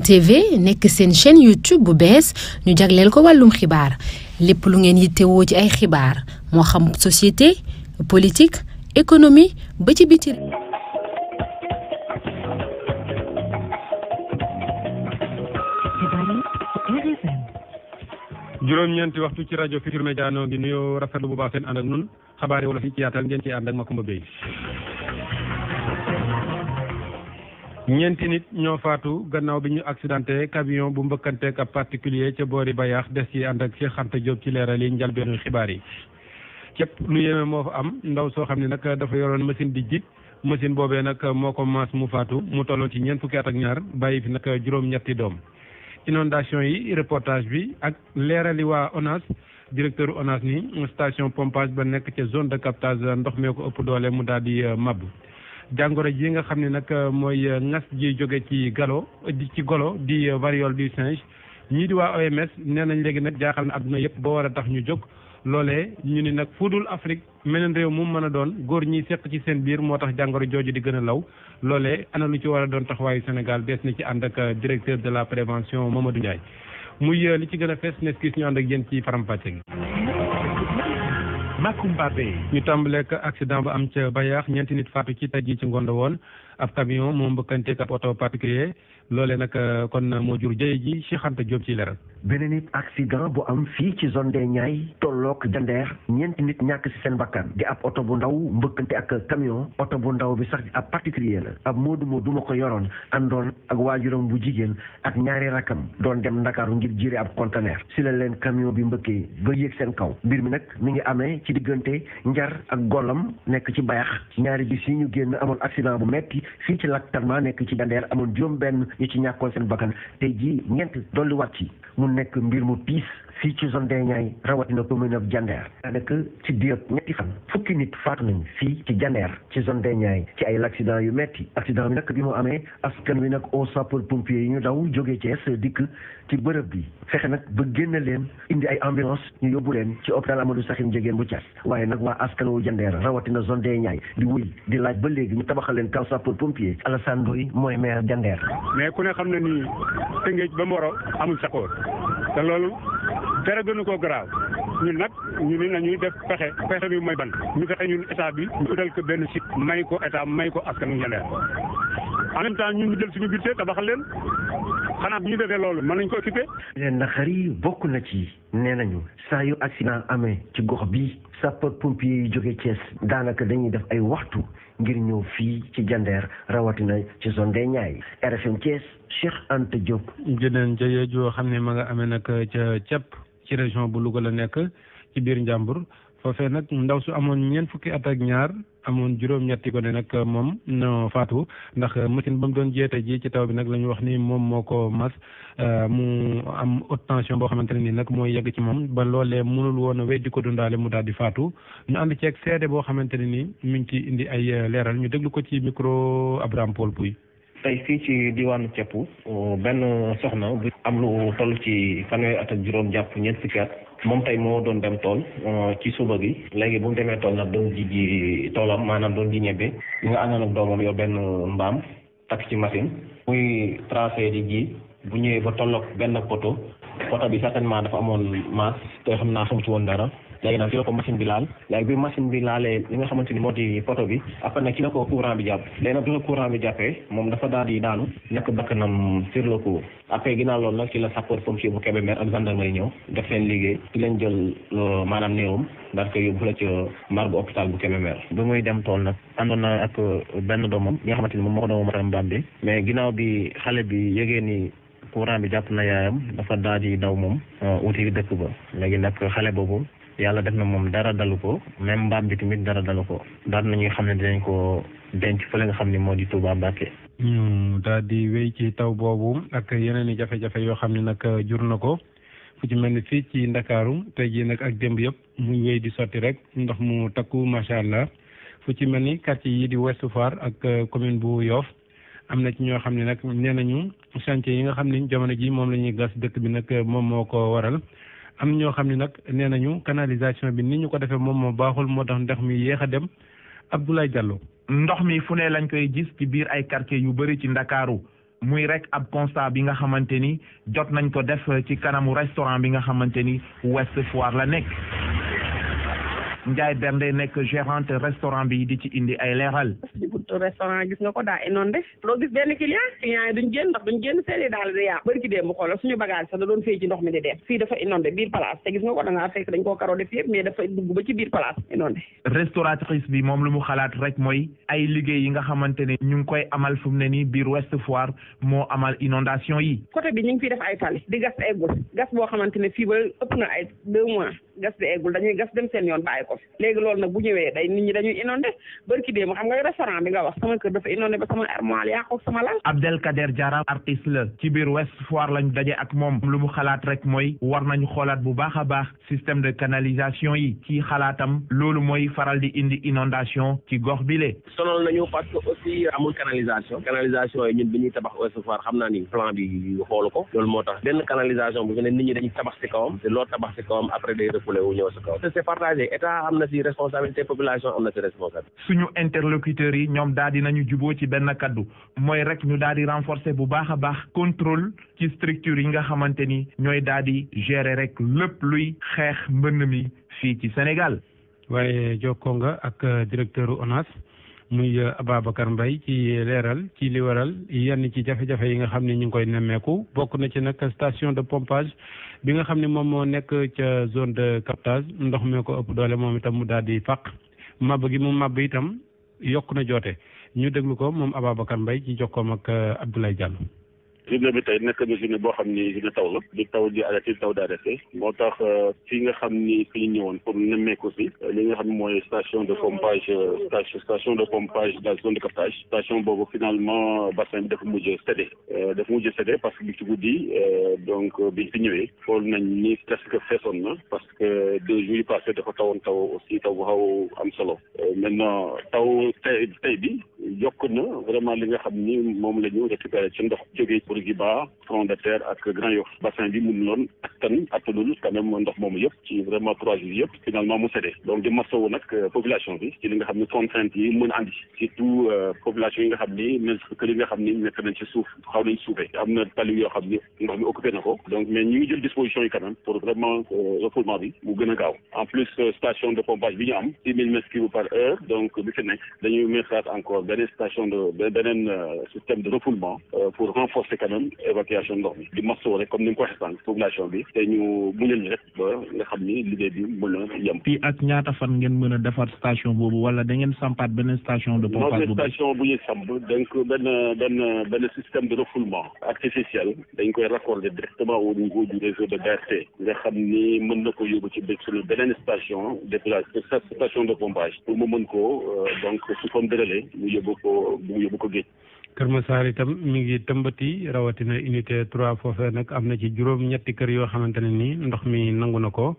TV nekk seen chaîne YouTube bu bees ñu jagleel ko wàllum xibaar lépp lu ngeen yittewoo ci ay xibaar moo xam société politique économie ba ci biti. juróom-ñeenti waxtu ci rajo Futurs Médias noo ngi nuyoo rafetlu bu baax seen ànd ak nun xabaar yi wala fi ci yaatal ngeen ci ànd ak Makumba Bey. ñeenti nit ñoo faatu gannaaw bi ñu accidenté camion bu mbëkkanteeg ab particulier ca boori Bayaax des ci ànd ak Cheikh Anta Diop ci leeral yi njalbeenu xibaar yi. képp lu yéeme moo fa am ndaw soo xam ne nag dafa yoroon machine di jit machine boobee nag moo ko maas mu faatu mu tolloon ci ñeent fukki at ak ñaar bàyyi fi nag juróom-ñetti doom. inondation yi reportage bi ak leerali waa ONAS directeur ONAS ni station pompage ba nekk ca zone de captage ndox mee ko ëpp doole mu daal di mab. jàngoro ji nga xam ne nag mooy ngas ji jóge ci golo di variole du singe ñii di waa OMS nee nañ léegi nag jaaxal na àdduna yëpp ba war a tax ñu jóg loolee ñu ni nag fudul Afrique meneen réew mu mën a doon góor ñi seq ci seen biir moo tax jàngoro jooju di gën a law loolee ana lu ci war a doon taxawaayu Sénégal bees na ci ànd ak directeur de la prévention Mamadou Ndiaye muy li ci gën a fees nes gis ñu ànd ak yéen ci faram-pàcce gi. Makumba Bey ñu tàmbaleek accident ba am ca Bayaax ñeenti nit faatu ci tey jii ci ngoon woon ab camion moo mbëkkanteeg ab oto particulier loolee nag kon moo jur jëye ji Cheikh Anta Diop ci leeral. beneen nit accident bu am fii ci zone des Niayes tolloog Jandeer ñeenti nit ñàkk ci seen bakkan di ab oto bu ndaw mbëkkante ak camion oto bu ndaw bi sax ab particulier la ab moodu ma ko yoroon àndoon ak waajuram bu jigéen ak ñaari rakam doon dem Ndakaaru ngir jiire ab conteneur si la leen camion bi mbëkkee ba yéeg seen kaw mbir mi nag mi ngi amee ci diggante Njar ak Golam nekk ci Bayax ñaari bis yi ñu génn amoon accident bu metti fii ci Lac Talma nekk ci Jandeer amoon juróom benn ñu ci ñàkkoon seen bakkan tey jii ñeent dolli wat ci mu nekk mbir mu tiis fii ci zone des Niayes rawatina commune of Jandeer daanaka ci diir ñetti fan fukki nit faatu nañ fii ci Jandeer ci zone des Niayes ci ay accident yu metti accident bi nag bi mu amee askan wi nag au sapeur pompier yi ñu daw jógee Thiès dikk ci bërëb bi fexe nag ba génn leen indi ay ambulance ñu yóbbu leen ci hôpital Amadou Sakhir Ndiéguène bu Thiès waaye nag waa askan wu Jandeer rawatina zone des Niayes di wuy di laaj ba léegi ñu tabaxal leen camp sapeur pompier Alassane Ndoye mooy maire Jandeer. mais ku ne xam na ni Tëngéej ba Mboro amul sakoor te loolu dara gënu koo garaaw ñun nag ñu ne nañuy def pexe bi mooy ban ñu fexe ñun état bi ñu utal ko benn site may ko état may ko askanu Jandeer en même temps ñun ñu jël suñu budget tabaxal leen xanaa bu ñu defee loolu mën nañ ko occupé. leen naqari bokk na ci nee nañu saa yu accident amee ci gox bi sapeur pompier yi jóge Thiès daanaka dañuy def ay waxtu ngir ñëw fii ci Jandeer rawatina ci zone des Niayes RFM Thiès Cheikh Anta Diop. jëneen jëye joo xam ne ma nga amee nag ca Cepp ci région bu Louga la nekk ci biir Njàmbur foofee nag ndaw su amoon ñeent fukki at ak ñaar amoon juróom-ñetti gone nag moom no faatu ndax machine ba mu doon jeete ji ci taw bi nag la ñu wax ni moom moo ko mas mu am haute tension boo xamante ne nii nag mooy yegg ci moom ba loolee mënul woon a weddi ko dundaale mu daal di faatu ñu ànd ceeg seede boo xamante ne nii mi ngi ci indi ay leeral ñu déglu ko ci micro Abraham Paul Pouy. tey fii ci diwaanu Cepp benn soxna bu am lu toll ci fanweeri at ak juróom jàpp ñeent fukki at moom tey moo doon dem tool ci suba gi léegi bu mu demee tool nag doon ji toolam maanaam doon ji ñebe bi nga àndoon ak doomam yor benn mbaam takk ci machine muy tracé di ji bu ñëwee ba tolloog benn poto bi certainement dafa amoon masse te xam naa xamu ci woon dara léegi nag ci la ko machine bi laal léegi bi machine bi laalee li nga xamante ni moo di poto bi après nag ci la ko courant bi jàpp léegi nag bi ko courant bi jàppee moom dafa daal di daanu nekk bakkanam sur le coup après ginnaaw loolu nag ci la sapeur pompier bu Kébémer ak gendarmerie ñëw def seen liggéey ci lañ jël maanaam néewam daal koy yóbbu la ca morgue hôpital bu Kébémer bi muy dem tool nag àndoon na ak benn doomam bi nga xamante ni moom moo ko doon matam mbaam bi mais ginnaaw bi xale bi yëgee ni courant bi jàpp na yaayam dafa daal di daw moom wuti dëkk ba léegi nag xale boobu yàlla def na moom dara dalu ko même mbaam bi tamit dara dalu ko daal nañuy xam ne dinañ ko denc fële nga xam ne moo di Touba Mbacké. ñu daal di wéy ci taw boobu ak yeneen i jafe-jafe yoo xam ne nag jur na ko fu ci mel ni fii ci Ndakaaru tey jii nag ak démb yëpp muy wéy di sotti rek ndox mu takku macha allah fu ci mel ni quartier yi di Ouest Foire ak commune bu Yoff am na ci ñoo xam ne nag nee nañu chantier yi nga xam ne jamono ji moom la ñuy gas dëkk bi nag moom moo ko waral. am ñoo xam ne nag nee nañu canalisation bi ni ñu ko defee moom moo baaxul moo tax ndox mi yéex a dem Abdoulaye Diallo. ndox mi fu ne lañ koy gis ci biir ay quartier yu bëri ci Ndakaaru muy rek ab constat bi nga xamante ni jot nañ ko def ci kanamu restaurant bi nga xamante ni Ouest Foire la nekk. Ndiaye Bernde nekk gérante restaurant bi di ci indi ay leeral. ci buntu restaurant gis nga ko daa inondé loo gis benn client yi duñ génn ndax duñ génn seeni daal di yàqu bërki démb xoolal suñu bagage sax da doon fay ci ndox mi di dem fii dafa inondé biir place te gis nga ko da ngaa fekk dañ koo karoo def yëpp mais dafa dugg ba ci biir place inondé. Restauratrice bi moom lu mu xalaat rek mooy ay liggéey yi nga xamante ne ñu ngi koy amal fu mu ne nii biir Ouest Foire moo amal inondation yi. côté bi ñu ngi fiy def ay tali di gas eggul gas boo xamante ne fii ba ëpp na ay 2 mois gas bi eggul dañuy gas dem seen yoon bàyyi ko fi léegi loolu nag bu ñëwee day nit ñi dañuy inondé bërki démb xam nga restaurant bi nga wax sama kër dafa inondé ba sama armoire yàqu sama lal. Abdelkader Diarra artiste la ci biir Ouest Foire lañ daje ak moom lu mu xalaat rek mooy war nañu xoolaat bu baax a baax système de canalisation yi ci xalaatam loolu mooy faral di indi inondation ci gox bi le sonal nañu parce que aussi amul canalisation yi ñun bi ñuy tabax Ouest Foire xam naa ni plan bi xoolu ko loolu moo tax benn canalisation bu ne nit ñi dañuy tabax ci kawam te loolu tabax ci kawam après day refoulé wu ñëw ci kawam c'est partagé état am na ci responsabilité population am na ci responsabilité. suñu interlocuteurs yi ñoom daal di nañu juboo ci benn kaddu mooy rek ñu daal di renforcer bu baax a baax contrôle ci structure yi nga xamante ni ñooy daal di gérer rek lépp luy xeex mbënn mi fii ci Sénégal. waaye jokkoo nga ak directeur ONAS muy Ababacar Mbaye ci leeral ci li waral yenn ci jafe-jafe yi nga xam ne ñu ngi koy nemmeeku bokk na ci nag station de pompage bi nga xam ne moom moo nekk ca zone de captage ndox mi ko ëpp doole moom itam mu daal di fàq màbb gi mu màbb itam yokk na joote ñu déglu ko moom Ababacar Mbaye ci jokkoom ak Abdoulaye Diallo. journée bi tey nekk na journée boo xam ni journée taw la di taw di arrêté taw di arrêté moo tax fi nga xam ni fi ñu ñëwoon pour nemmeeku si li nga xam ne mooy station de pompage de la zone de captage station boobu finalement bassin bi dafa mujj cédé parce que bi ci guddi donc biñ fi ñëwee xool nañ ni presque feesoon na parce que 2 jours yi passé dafa tawoon taw aussi taw bu xaw am solo maintenant taw tey bi yokk na vraiment li nga xam ni moom la ñu récupéré ci ndox jógee Bourguiba front de terre ak Grand Yoff bassin bi mun loon attanul quand même ndox moomu yëpp ci vraiment 3 jours yëpp finalement mu cédé donc di masawu nag population bi ci li nga xam ne contrainte yi mën a andi surtout population yi nga xam ni même que li nga xam ni nekk nañ ci suuf xaw nañ suufee am na tali yoo xam ni ndox mi occupé na ko donc mais ñu ngi jël disposition yi quand même pour vraiment refoulement bi mu gën a gaaw en plus station de pompage bi ñu am 6000 mètres cubes par heure donc bi fi nekk dañuy mettre encore beneen station beneen système de refoulement pour renforcer quand même évacuation ndox mi di masawu rek comme ni nga ko waxee sànq population bi te ñu muñal rek ba nga xam ni liggéey bi mën a yem. fii ak ñaata fan ngeen mën a defar station boobu wala da ngeen sampaat beneen station de pompage bu station bu ñuy samp donc benn système de refoulement artificiel dañ koy raccorder directement au niveau du réseau de BRT nga xam ni mën na ko yóbbu ci suñu beneen station station de pompage pour mu mën ko donc su ko dërëlee mu yóbbu ko géej. Kër Massar itam mi ngi tëmbati rawatina unité 3 foofee nag am na ci juróom-ñetti kër yoo xamante ne ni ndox mi nangu na ko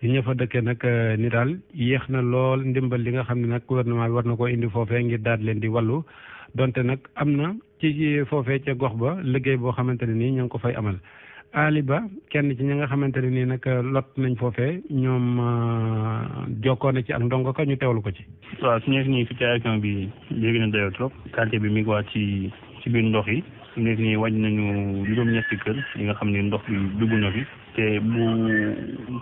ña fa dëkkee nag ni daal yéex na lool ndimbal li nga xam ne nag gouvernement bi war na koo indi foofee ngir daal leen di wàllu donte nag am na ci foofee ca gox ba liggéey boo xamante ne nii ña ngi ko fay amal. Ali Ba kenn ci ñi nga xamante ne nii nag lot nañ foofee ñoom jokkoo na ci ak ndongo ka ñu teewlu ko ci. waaw su nekk nii situation bi léegi na dayoo trop quartier bi mi ngi waat ci biir ndox yi su nekk nii wàññi nañu juróom-ñetti kër yi nga xam ne ndox bi dugg na fi te bu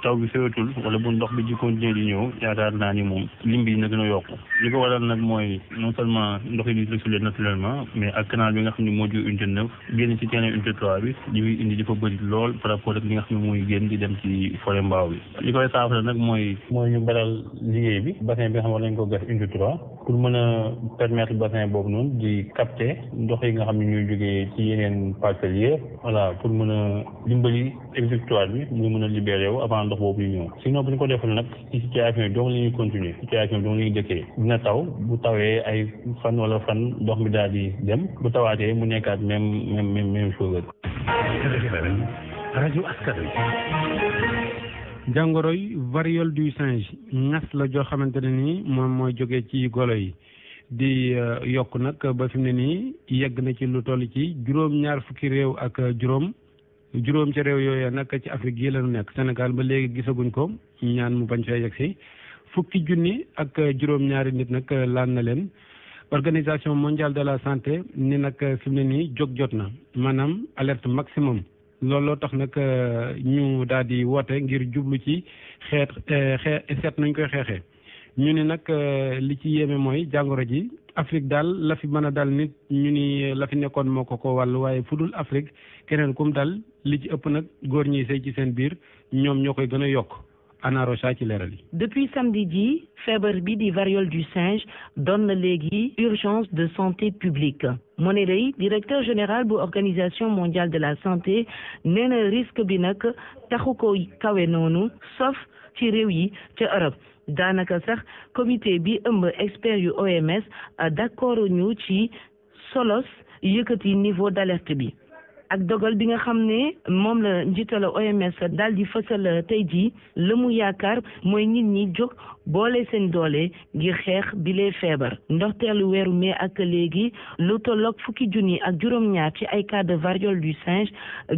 taw bi féewatul wala bu ndox bi ci continuer di ñëw yaakaar naa ni moom lim bi na gën a yokku li ko waral nag mooy non seulement ndox yi di circuler naturellement mais ak canal bi nga xam ne moo jóge unité 9 génn ci terrain unité 3 bi li muy indi dafa bëri lool par rapport ak li nga xam ne mooy génn di dem ci forêt mbaaw bi li koy saafara nag mooy ñu beral liggéey bi bassin bi nga xam ne war nañ ko gas unité 3 pour mën a permettre bassin boobu noonu di capter ndox yi nga xam ne ñuy jógee ci yeneen parcelles yi voilà pour mën a dimbali exécutoire bi ñu mën a libéré wu avant ndox boobu ñu ñëw sinon bu ñu ko defal nag ci situation yi donc la ñuy continuer situation bi donc la ñuy dëkkee dina taw bu tawee ay fan wala fan ndox mi daal di dem bu tawaatee mu nekkaat même chose. rajo askan wi. jàngoroy variole du singe ñas la joo xamante ne nii moom mooy jógee ci golo yi di yokk nag ba fi mu ne nii yegg na ci lu toll ci juróom-ñaar fukki réew ak juróom ci réew yooyu nag ci Afrique yi la ñu nekk Sénégal ba léegi gisaguñ ko ñaan mu bañ fee yegg si 10,000 ak juróom-ñaari nit nag laal na leen organisation mondiale de la santé ni nag fi mu ne nii jóg jot na maanaam alerte maximum looloo tax nag ñu daal di woote ngir jublu ci seet nañ koy xeexee ñu ni nag li ci yéeme mooy jàngoro ji Afrique daal la fi mën a dal nit ñu ni la fi nekkoon moo ko wàll waaye fu dul Afrique keneen kum dal li ci ëpp nag góor ñiy sëy ci seen biir ñoom ñoo koy gën a yokk. Anna Rocha ci leeral yi. Depuis samedi ji feebar bi di variole du singe doon na léegi urgence de santé publique Moné Rey directeur général bu organisation mondiale de la santé nee na risque bi nag taxu ko kawe noonu sauf ci réew yi ca Europe daanaka sax comité bi ëmb expert yu OMS d'accord ñu ci solos yëkkati niveau d'alerte bi. ak dogal bi nga xam ne moom la njiital OMS daal di fësal tey jii la mu yaakaar mooy nit ñi jóg boole seen doole ngir xeex bi lee feebar ndoxteelu weeru mai ak léegi lu tolloog fukki junni ak juróom-ñaar ci ay cas de variole du singe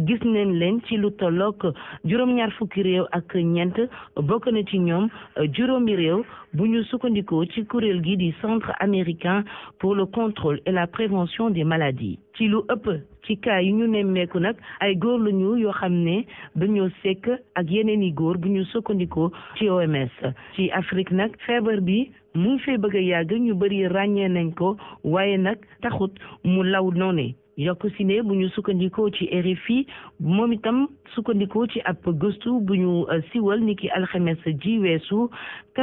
gis nañ leen ci lu tolloog juróom-ñaar fukki réew ak ñeent bokk na ci ñoom juróomi réew bu ñu sukkandikoo ci kuréel gi di Centre américain pour le contrôle et la prévention des maladies ci lu ëpp ci cas yi ñu nemmeeku nag ay góor la ñu yoo xam ne dañoo sekk ak yeneen i góor bu ñu sukkandikoo ci OMS ci Afrique nag feebar bi mu ngi fee bëgg a yàgg ñu bëri ràññee nañ ko waaye nag taxut mu law noone yokk si ne bu ñu sukkandikoo ci RFI moom itam sukkandikoo ci ab gëstu bu ñu siwal niki alxames ji weesu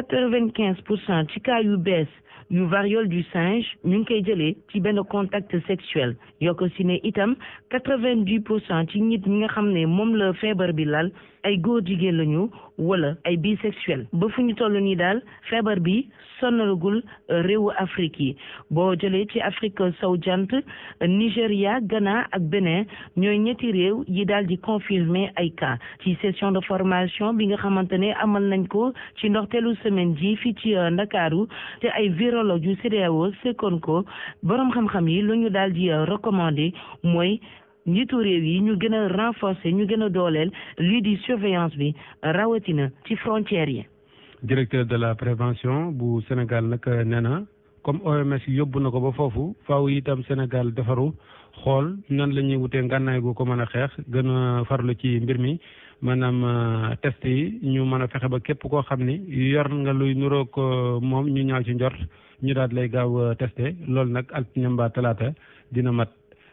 95% ci cas yu bees yu variole du singe ñu ngi koy jëlee ci benn contact sexuel yokk si ne itam 90% ci nit ñi nga xam ne moom la feebar bi lal ay góor jigéen lañu wala ay bisexuel ba fu ñu toll nii daal feebar bi sonalagul réewu Afrique yi boo jëlee ci Afrique sowu jant Nigéria Ghana ak Bénin ñooy ñetti réew yi daal di confirmer ay cas ci session de formation bi nga xamante ne amal nañ ko ci ndorteelu semaine ji fii ci Ndakaaru te ay virologue yu CEDEAO sekkoon ko borom xam-xam yi lu ñu daal di recommander mooy njiitu réew yi ñu gën a renforcer ñu gën a dooleel lii di surveillance bi rawatina ci frontières yi. directeur de la prévention bu Sénégal nag nee na comme OMS yóbbu na ko ba foofu faaw itam Sénégal defaru xool nan la ñuy wutee ngànnaay gu ko mën a xeex gën a farlu ci mbir mi maanaam test yi ñu mën a fexe ba képp koo xam ni yor nga luy nuroog moom ñu ñaaw ci njort ñu daal lay gaaw testé loolu nag altine mbaa talaata dina mat.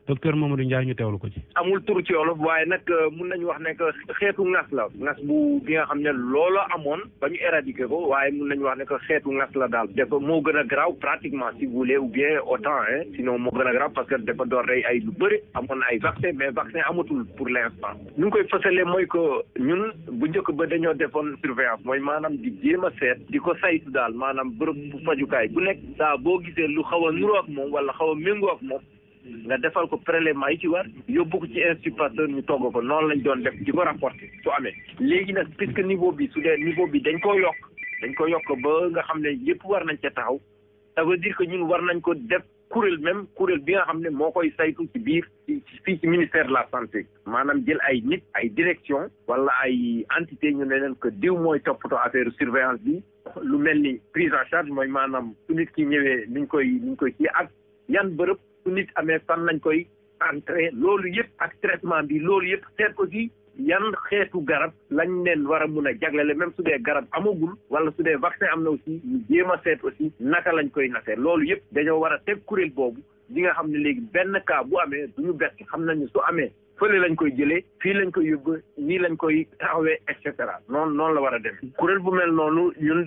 docteur Mamadou Ndiaye ñu teewlu ko ci. amul tur ci wolof waaye nag mun nañu wax ne que xeetu ngas la ngas bu bi nga xam ne loola amoon ba ñu éradiquer ko waaye mun nañu wax ne que xeetu ngas la daal dafa moo gën a garaaw pratiquement si vous voulez ou bien autant sinon moo gën a garaaw parce que dafa door rey ay lu bëri amoon ay vaccin mais vaccin amatul pour l'instant ñu ngi koy fësalee mooy que ñun bu njëkk ba dañoo defoon surveillance mooy maanaam di jéem a seet di ko saytu daal maanaam bërëb bu fajukaay bu nekk saa boo gisee lu xaw a nuroo ak moom wala xaw a méngoo ak moom nga defal ko prélèvement yi ci war yóbbu ko ci Institut Pasteur ñu togg ko noonu lañ doon def di ko rapporter su amee léegi nag puisque niveau bi su dee niveau bi dañ ko yokk ba nga xam ne yëpp war nañ ca taxaw ça veut dire que ñun war nañ ko def kuréel bi nga xam ne moo koy saytu ci biir fii ci ministère de la santé maanaam jël ay nit ay direction wala ay entité ñu ne leen que diw mooy toppatoo affaire surveillance bi lu mel ni prise en charge mooy maanaam su nit ki ñëwee niñ koy ci ak yan bërëb su nit amee fan lañ koy entré loolu yëpp ak traitement bi loolu yëpp seet aussi yan xeetu garab lañ leen war a mun a jaglele même su dee garab amagul wala su dee vaccin am na aussi ñu jéem a seet aussi naka lañ koy nasee loolu yëpp dañoo war a teg kuréel boobu di nga xam ne léegi benn cas bu amee du ñu bett xam nañu su amee fële lañ koy jëlee fii lañ koy yóbbu nii lañ koy taxawee et cetera noonu la war a dem kuréel bu mel noonu ñun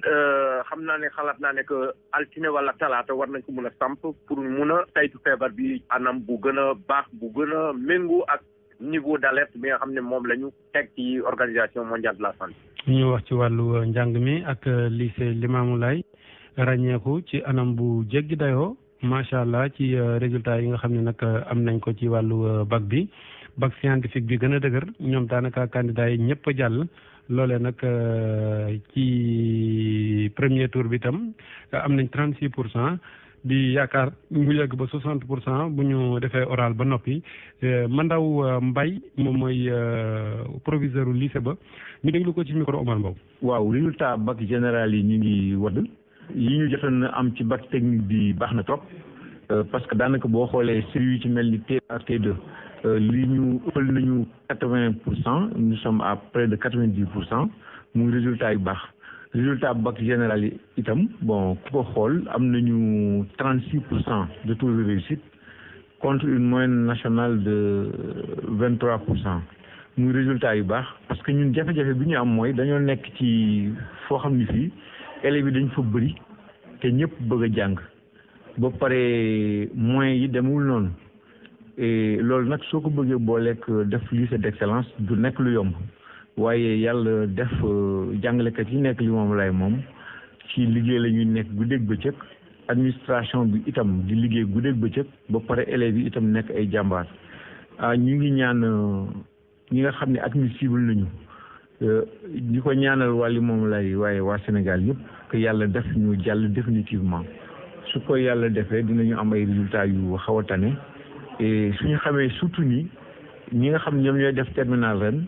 xam naa ne xalaat naa ne que altine wala talaata war nañ ko mun a samp pour mun a saytu feebar bi anam bu gën a baax bu gën a méngoo ak niveau d'alerte bi nga xam ne moom la ñu teg ci organisation mondiale de la santé. ñu wax ci wàllu njàng mi ak lycée Limamoulaye ràññeeku ci anam bu jéggi dayoo macha allah ci résultats yi nga xam ne nag am nañ ko ci wàllu bac bi. bac scientifique bi gën a dëgër ñoom daanaka candidat yi ñëpp a jàll loolee nag ci premier tour bi tam am nañ 36% di yaakaar mu yegg ba 60% bu ñu defee oral ba noppi Mandaw Mbaye moom mooy proviseur u lycée ba ñu déglu ko ci micro Omar Mbow. waaw résultat bac général yi ñu ngi wadd yi ñu jotoon am ci bac technique bi baax na trop parce que daanaka boo xoolee série yu ci mel ni T1 T2 li ñu ëppal nañu 80%, nous sommes à près de 90%, muy résultat yu baax. Résultat bac général yi itam bon ku ko xool am nañu 36% de taux de réussite contre une moyenne nationale de 23%. muy résultat yu baax parce que ñun jafe-jafe bi ñu am mooy dañoo nekk ci foo xam ni fii élèves yi dañ fa bëri te ñëpp bëgg a jàng ba pare moyens yi demul noonu et loolu nag soo ko bëggee booleeg def lycée d'excellence du nekk lu yomb waaye yàlla def jàngalekat yi nekk li moom lay moom ci liggéey la ñuy nekk guddeeg bëccëg administration bi itam di liggéey guddeeg bëccëg ba pare élèves yi itam nekk ay jàmbaar ñu ngi ñaan ñi nga xam ne admissible nañu ñi ko ñaanal wàlli moom lay waaye waa Sénégal yëpp que yàlla def ñu jàll définitivement su ko yàlla defee dinañu am ay résultats yu xaw a tane et suñu xamee surtout ni ñi nga xam ñoom ñooy def terminal ren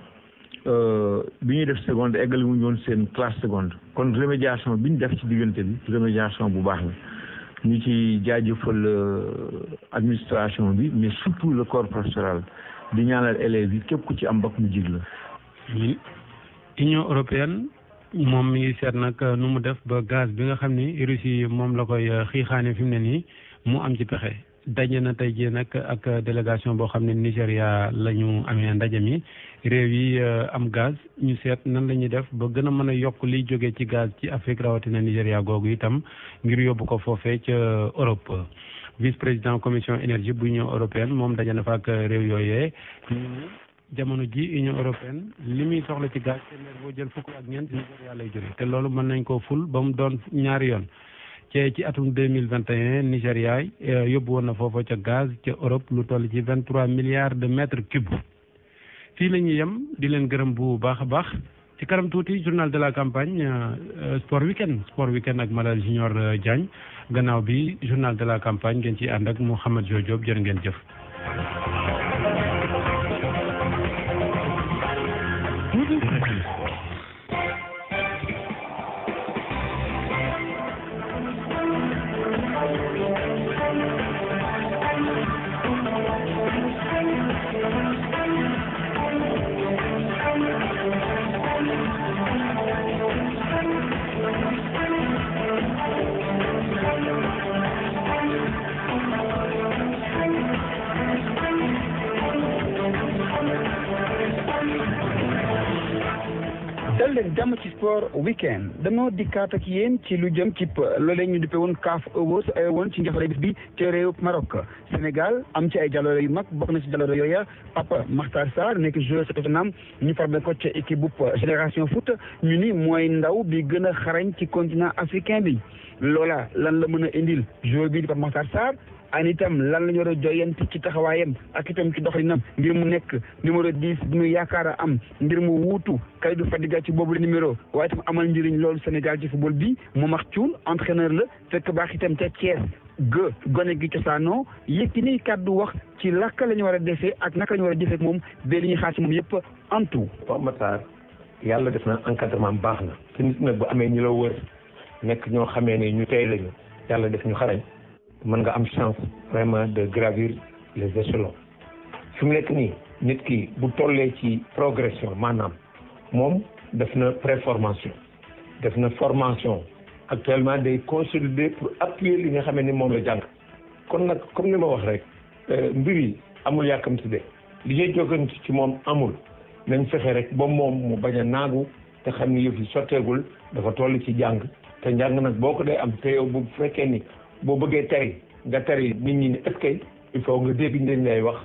bi ñuy def seconde eggali mu ñoon seen classe seconde kon remédiation bi ñu def ci diggante bi remédiation bu baax la ñu ci jaajëfal administration bi mais surtout le corps professoral di ñaanal élèves yi képp ku ci am bac mu jig la. Union européenne moom mi ngi seet nag nu mu def ba gaz bi nga xam ni Russie moom la koy xiixaane fi mu ne nii mu am ci pexe daje na tey jii nag ak délégation boo xam ne Nigéria la ñu amee ndaje mi réew yi am gaz ñu seet nan la ñuy def ba gën a mën a yokk liy jógee ci gaz ci Afrique rawatina Nigéria googu itam ngir yóbbu ko foofee ca Europe. vice-président commission énergie bu Union européenne moom daje na fa ak réew yooyee jamono ji Union européenne li muy soxla ci gaz téeméer boo jël fukk ak ñeent Nigéria lay jóge te loolu mën nañ koo ful ba mu doon ñaari yoon ci atum 2021 Nigéria yóbbu woon na foofa ca gaz ca Europe lu toll ci 23 milliards de mètres cubes fii la ñuy yem di leen gërëm bu baax a baax ci kanam tuuti journal de la campagne sport weekend ak Malal Junior Diagne gannaaw bi journal de la campagne ngeen ci ànd ak Mouhamed Diop jërë ngeen jëf. dal leen jàmm ci sport weekend dañoo dikkaat ak yéen ci lu jëm ci loolee ñu duppe woon CAF Awards woon ci njaxare bis bi ci réew Maroc Sénégal am ci ay jaloore yu mag bokk na ci jaloore yooya Papa Makhtar Sarr nekk joueur sa Tottenham ñu formé ko ci équipe bu Génération Foot ñu ni mooy ndaw bi gën a xarañ ci continent africain bi loola lan la mën a indil joueur bi di Papa Makhtar Sarr an itam lan la ñu war a joyanti ci taxawaayam ak itam ci doxalinam ngir mu nekk numéro 10 bi ñu yaakaar a am ngir mu wuutu Kalidou Fadiga ci boobu numéro waaye itam amal njëriñ loolu Sénégal ci football bi Momar Thioune entraîneur la fekk baax itam ca Thiès gone gi cosaanoo Yékini kàddu wax ci laka la ñu war a defee ak naka la ñu war a defee ak moom ba li ñuy xaar ci moom yëpp antu. Pape Makhtar yàlla def na encadrement baax na te nit nag bu amee ñu la wër nekk ñoo xamee ne ñu tey lañu yàlla def ñu xarañ mën nga am chance vraiment de gravir les échelons fi mu nekk nii nit ki bu tollee ci progression maanaam moom def na préformation def na formation actuellement day consolider pour appuyer li nga xam ne moom la jàng kon nag comme ni ma wax rek mbir yi amul yàkkamti de li ñuy jóganti ci moom amul nañ fexe rek ba moom mu bañ a naagu te xam ni yëf yi sotteegul dafa toll ci jàng te njàng nag boo ko dee am te yow bu fekkee ni boo bëggee tari nga tari nit ñi ne est-ce que il faut nga dégg ñu lay wax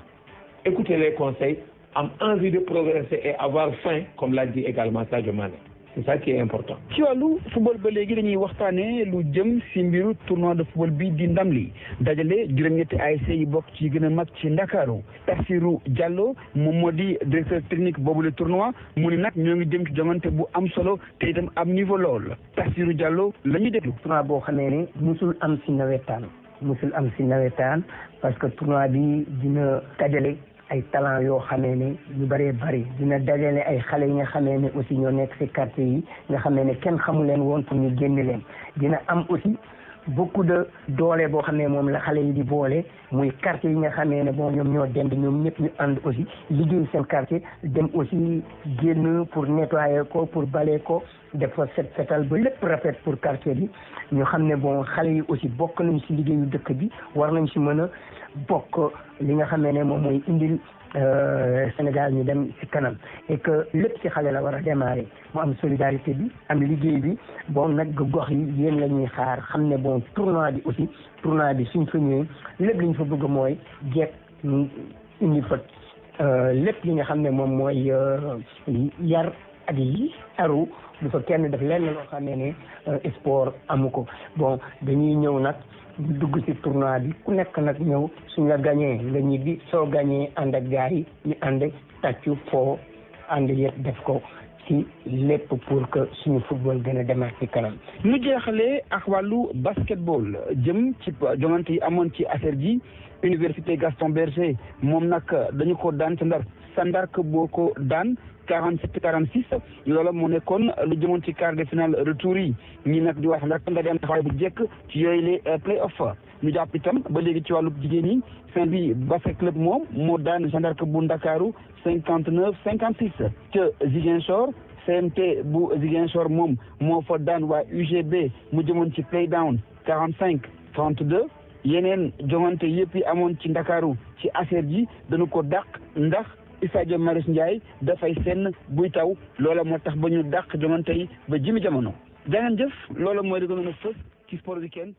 écouter les conseils am envie de progresser et avoir faim comme l'a dit également Sadio Mané c'est ça qui est important. ci wàllu football ba léegi dañuy waxtaanee lu jëm si mbiru tournoi de football bi di ndam li dajale juróom-ñetti ASC yi bokk ci gën a mag ci Ndakaaru Tassirou Diallo moom moo di directeur technique boobu le tournoi mu ni nag ñoo ngi jëm ci jongante bu am solo te itam am niveau lool Tassirou Diallo la ñuy déglu. tournoi boo xamee ne musul am si nawetaan parce que tournoi bi dina dajale ay talent yoo xamee ne ñu bëree bëri dina dajale ay xale yi nga xamee ne aussi ñoo nekk ci quartier yi nga xamee ne kenn xamu leen woon pour ñu génne leen dina am aussi beaucoup de doole boo xam ne moom la xale yi di boole muy quartier yi nga xamee ne bon ñoom ñoo dend ñoom ñëpp ñu ànd aussi liggéey seen quartier dem aussi génn pour nettoyer ko pour bale ko def fa setal ba lépp rafet pour quartier bi ñu xam ne bon xale yi aussi bokk nañ ci liggéeyu dëkk bi war nañ ci mën a bokk li nga xamee ne moom mooy indil Sénégal ñu dem ci kanam et que lépp ci xale la war a démarrer mu am solidarité bi am liggéey bi bon nag gox yi yéen la ñuy xaar xam ne bon tournoi bi suñ fa ñëwee lépp li ñu fa bëgg mooy jekk indi fa lépp li nga xam ne moom mooy yar ak yi aru du fa kenn def lenn loo xam ne sport amu ko bon dañuy ñëw nag dugg ci tournoi bi ku nekk nag ñëw suñ la gagné nga ñibbi soo gagné ànd ak gars yi ñu ànd tàccu foo ànd yëpp def ko ci lépp pour que suñu football gën a demaat ci kanam. ñu jeexalee ak wàllu basketball jëm ci jongante yi amoon ci affaire ji université Gaston Berger moom nag dañu ko daan ca Ndar sa Ndar boo ko daan 47-46 loolu moo nekkoon lu jëmoon ci quart de finale retour yi ñi nag di wax Ndar nga dem taxawaay bu jekk ci yooyu les play-off ñu jàpp itam ba léegi ci wàllu jigéen yi Saint-Louis basket club moom moo daan Jeanne d'Arc bu Ndakaaru 59-56 ca Ziguinchor CMT bu Ziguinchor moom moo fa daan waa UGB mu jëmoon ci play down 45-32 yeneen jongante yëpp yi amoon ci Ndakaaru ci affaire ji dañu ko dàq ndax Stade Marius Ndiaye dafay senn buy taw loola moo tax ba ñu dàq jongante yi ba jimi jamono jangeen jëf loola mooy di gënoon a fës ci sport weekend